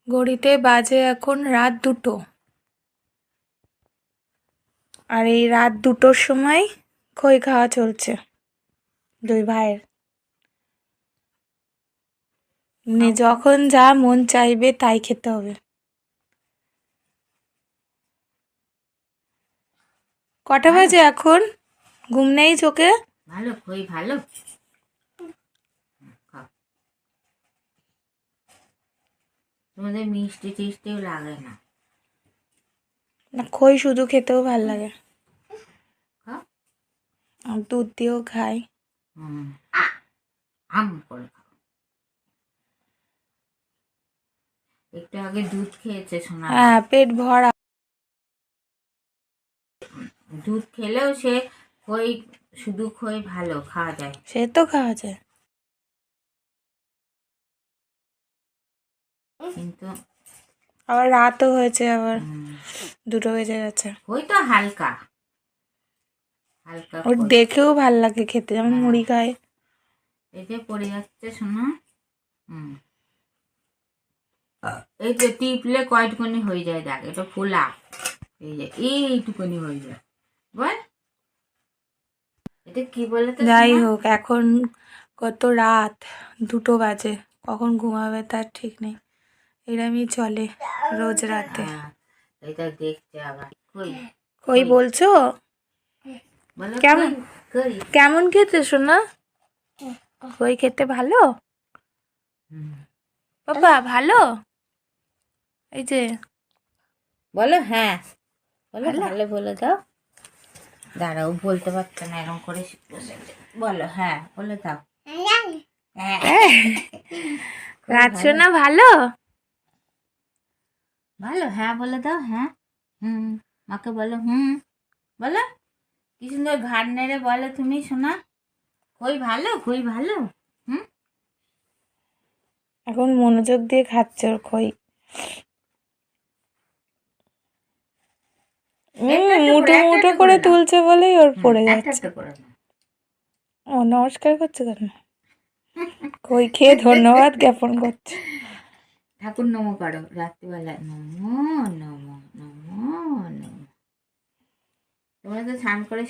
ঘড়িতে বাজে এখন রাত 2টো, আর এই রাত 2টোর সময় খই খাওয়া চলছে দুই ভাইয়ের। যখন যা মন চাইবে তাই খেতে হবে। কটা বাজে এখন? ঘুম নেই চোখে? ভালো খই ভালো। তোমাদের মিষ্টি টিষ্টিও লাগে না? না, খই শুধু খেতেও ভাল লাগে, দুধ দিয়েও খাই। আম করে খাও। একটু আগে দুধ খেয়েছে শোনা। হ্যাঁ, পেট ভরা। দুধ খেলেও সে খই, শুধু খই ভালো খাওয়া যায়, সে তো খাওয়া যায়, কিন্তু আবার রাতও হয়েছে, আবার 2টো বেজে গেছে। খই তো হালকা হালকা, ওর দেখেও ভাল লাগে খেতে, যেমন মুড়ি খায়। এই যে পড়ে যাচ্ছে শোনা। এই যে টিপলে কয়টুকুনি হয়ে যায়, দেখ এটা ফোলা, এই যে এইটুকুনি হয়ে যায়, বল এটা কি বলে তো। যাই হোক, এখন কত রাত, 2টো বাজে, কখন ঘুমাবে তার ঠিক নেই। এরমই চলে রোজ রাতে। এটা দেখতে আবার কই বলছো? কেমন কেমন খেতে শোনা? কই খেতে ভালো বাবা? ভালো? এই যে বলো হ্যাঁ, বলো ভালো বলে দাও। দাঁড়াও, বলতে পারছো না এরকম করে বলো হ্যাঁ বলে দাও। রাত শোনা ভালো? ভালো হ্যাঁ বলে দাও। হ্যাঁ মাকে বলো বলো, কি সুন্দর ঘাড় নেড়ে বলো তুমি শোনা, কই ভালো কই ভালো। এখন মনোযোগ দিয়ে খাচ্ছে ওর খই। মুঠো মুঠো করে তুলছে বলেই ওর পড়ে যাচ্ছে। ও নমস্কার করছে কেন? খই খেয়ে ধন্যবাদ জ্ঞাপন করছে। ঠাকুর নমো করো রাত্রিবেলা, নমো নমো নমো নমো। তোমরা তো স্নান করে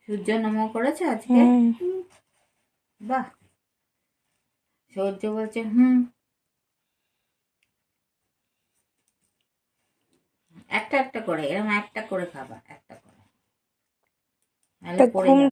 সূর্য নমো করেছো আজকে? বাহ, সূর্য বলছে একটা একটা করে, এরকম একটা করে খাবা, একটা করে, নাহলে পড়ে যাবে।